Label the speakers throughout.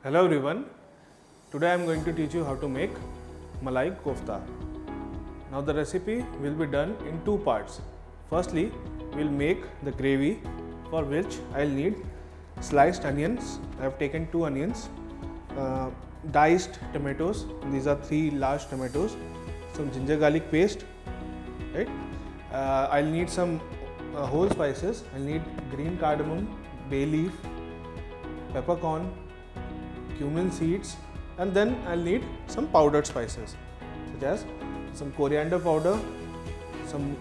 Speaker 1: Hello everyone, today I am going to teach you how to make Malai Kofta. Now the recipe will be done in two parts. Firstly, we will make the gravy, for which I will need sliced onions. I have taken 2 onions, diced tomatoes, these are 3 large tomatoes, some ginger garlic paste, right? I will need some whole spices. I will need green cardamom, bay leaf, peppercorn, cumin seeds, and then I'll need some powdered spices such as some coriander powder, some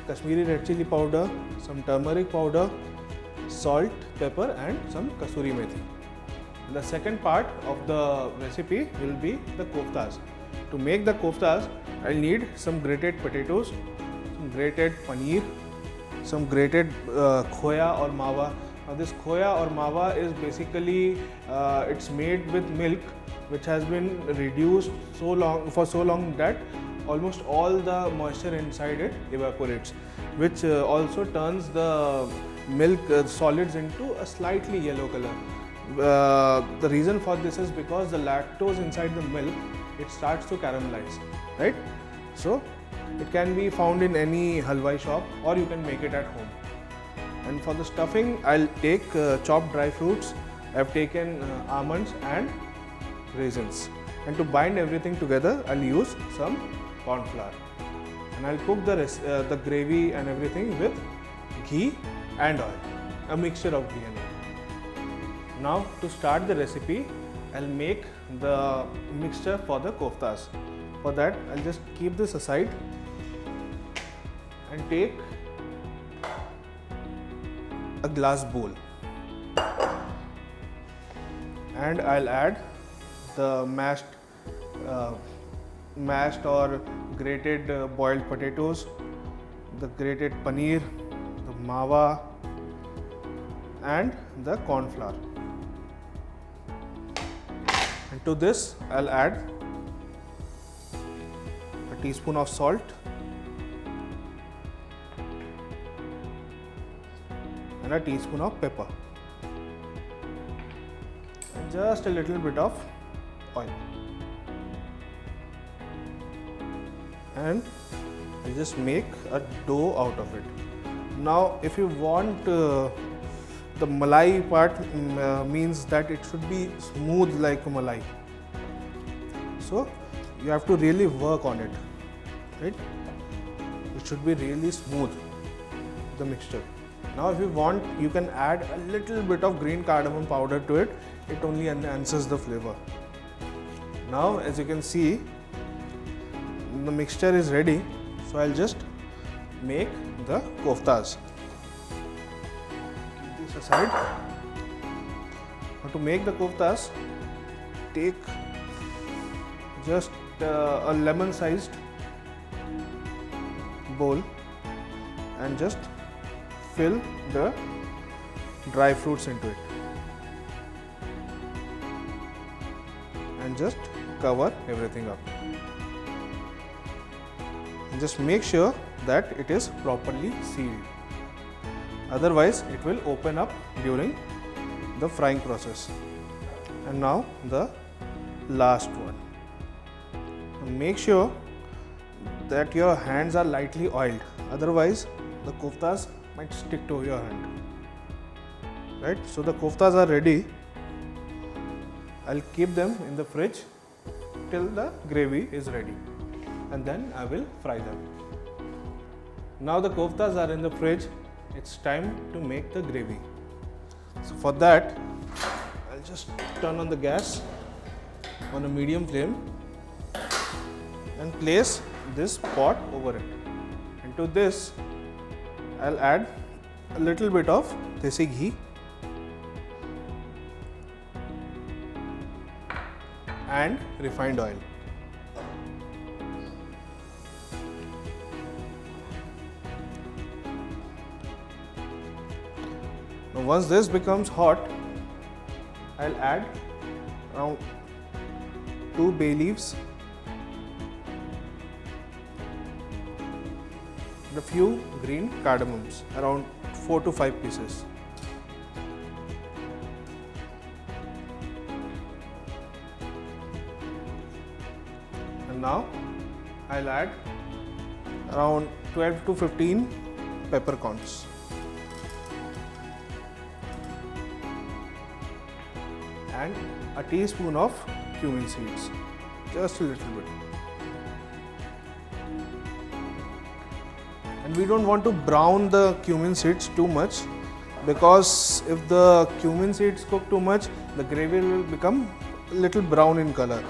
Speaker 1: Kashmiri red chili powder, some turmeric powder, salt, pepper, and some kasuri methi. The second part of the recipe will be the koftas. To make the koftas, I'll need some grated potatoes, some grated paneer, some grated khoya or mawa. Now this khoya or mawa is basically it's made with milk which has been reduced for so long that almost all the moisture inside it evaporates, which also turns the milk solids into a slightly yellow color. The reason for this is because the lactose inside the milk, it starts to caramelize, right? So it can be found in any halwai shop or you can make it at home. And for the stuffing, I'll take chopped dry fruits. I've taken almonds and raisins. And to bind everything together, I'll use some corn flour. And I'll cook the gravy and everything with ghee and oil, a mixture of ghee and oil. Now to start the recipe, I'll make the mixture for the koftas. For that, I'll just keep this aside and take a glass bowl, and I'll add the mashed or grated boiled potatoes, the grated paneer, the mawa, and the corn flour. And to this I'll add a teaspoon of salt, and a teaspoon of pepper, and just a little bit of oil, and I'll just make a dough out of it. Now if you want the malai part means that it should be smooth like malai, so you have to really work on it, right? It should be really smooth, the mixture. Now if you want, you can add a little bit of green cardamom powder to it. It only enhances the flavor. Now as you can see, the mixture is ready. So I'll just make the koftas. Keep this aside. Now to make the koftas, take just a lemon sized bowl and just fill the dry fruits into it and just cover everything up, and just make sure that it is properly sealed, otherwise it will open up during the frying process. And now the last one, make sure that your hands are lightly oiled, otherwise the koftas might stick to your hand, right? So the koftas are ready. I'll keep them in the fridge till the gravy is ready, and then I will fry them. Now the koftas are in the fridge, it's time to make the gravy. So for that, I'll just turn on the gas on a medium flame and place this pot over it. And to this, I'll add a little bit of desi ghee and refined oil. Now once this becomes hot, I'll add around 2 bay leaves, and a few green cardamoms, around 4 to 5 pieces. now I'll add around 12 to 15 peppercorns. And a teaspoon of cumin seeds, just a little bit. And we don't want to brown the cumin seeds too much, because if the cumin seeds cook too much, the gravy will become a little brown in color,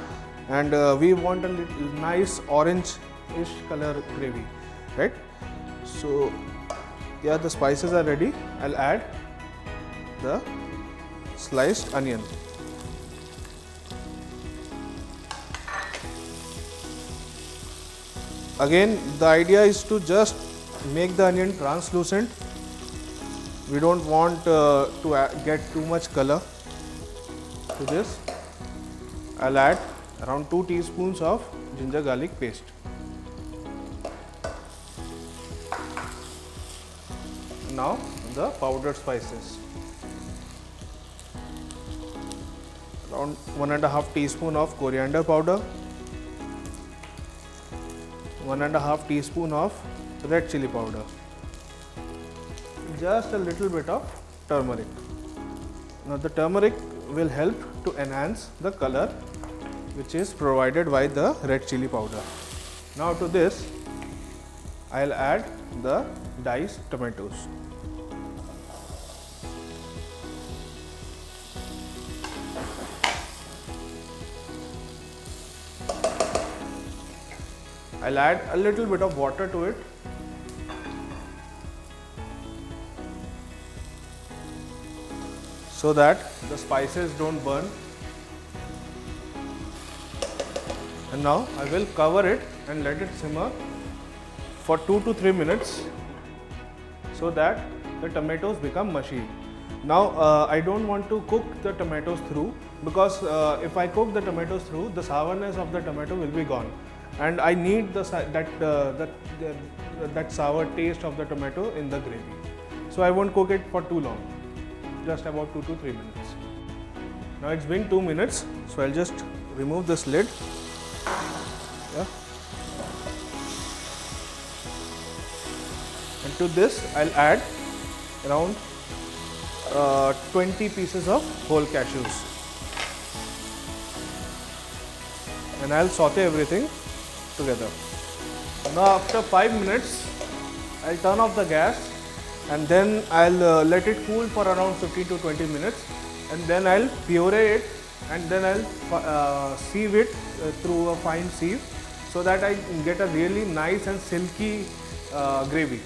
Speaker 1: and we want a little nice orange-ish color gravy, right? So yeah, the spices are ready. I'll add the sliced onion. Again, the idea is to just make the onion translucent. We don't want to get too much color to this. I'll add around 2 teaspoons of ginger garlic paste. Now the powdered spices. Around 1.5 teaspoon of coriander powder. 1.5 teaspoon of red chili powder. Just a little bit of turmeric. Now the turmeric will help to enhance the color which is provided by the red chili powder. Now to this I'll add the diced tomatoes. I'll add a little bit of water to it. So that the spices don't burn. And now I will cover it and let it simmer for 2 to 3 minutes so that the tomatoes become mushy. Now I don't want to cook the tomatoes through, because if I cook the tomatoes through, the sourness of the tomato will be gone, and I need that sour taste of the tomato in the gravy. So I won't cook it for too long, just about 2 to 3 minutes. Now it's been 2 minutes, so I'll just remove this lid. Yeah. And to this I'll add around 20 pieces of whole cashews, and I'll saute everything together. Now after 5 minutes I'll turn off the gas, and then I'll let it cool for around 15 to 20 minutes, and then I'll puree it, and then I'll sieve it through a fine sieve, so that I get a really nice and silky gravy.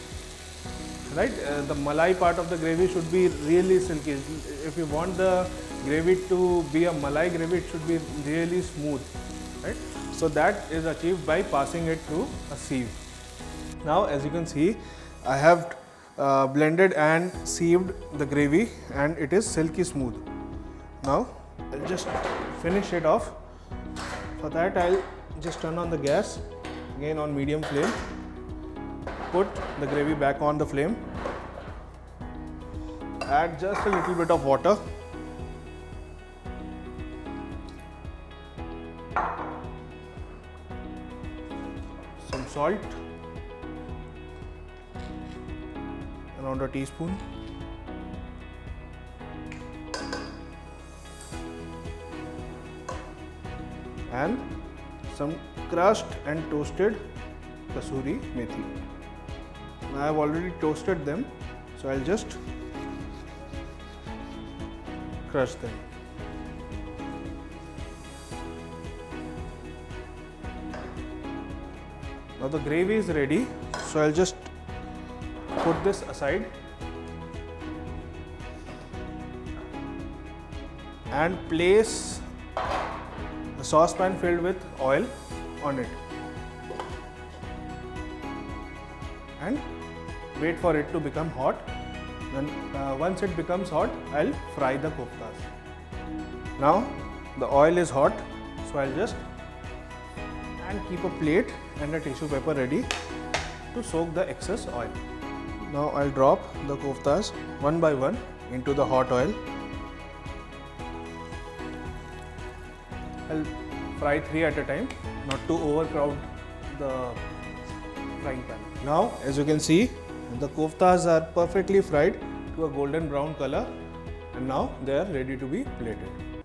Speaker 1: Right, the malai part of the gravy should be really silky. If you want the gravy to be a malai gravy, it should be really smooth. Right, so that is achieved by passing it through a sieve. Now, as you can see, I have blended and sieved the gravy, and it is silky smooth. Now, I'll just finish it off. For that, I'll just turn on the gas again on medium flame. Put the gravy back on the flame. Add just a little bit of water. Some salt. Around a teaspoon. And some crushed and toasted kasuri methi. I have already toasted them, so I'll just crush them. Now the gravy is ready, so I'll just put this aside and place a saucepan filled with oil on it, and wait for it to become hot. Then once it becomes hot, I'll fry the koftas. Now the oil is hot, so I'll just keep a plate and a tissue paper ready to soak the excess oil. Now I'll drop the koftas one by one into the hot oil. I'll fry 3 at a time, not to overcrowd the frying pan. Now, as you can see, the koftas are perfectly fried to a golden brown color, and now they are ready to be plated.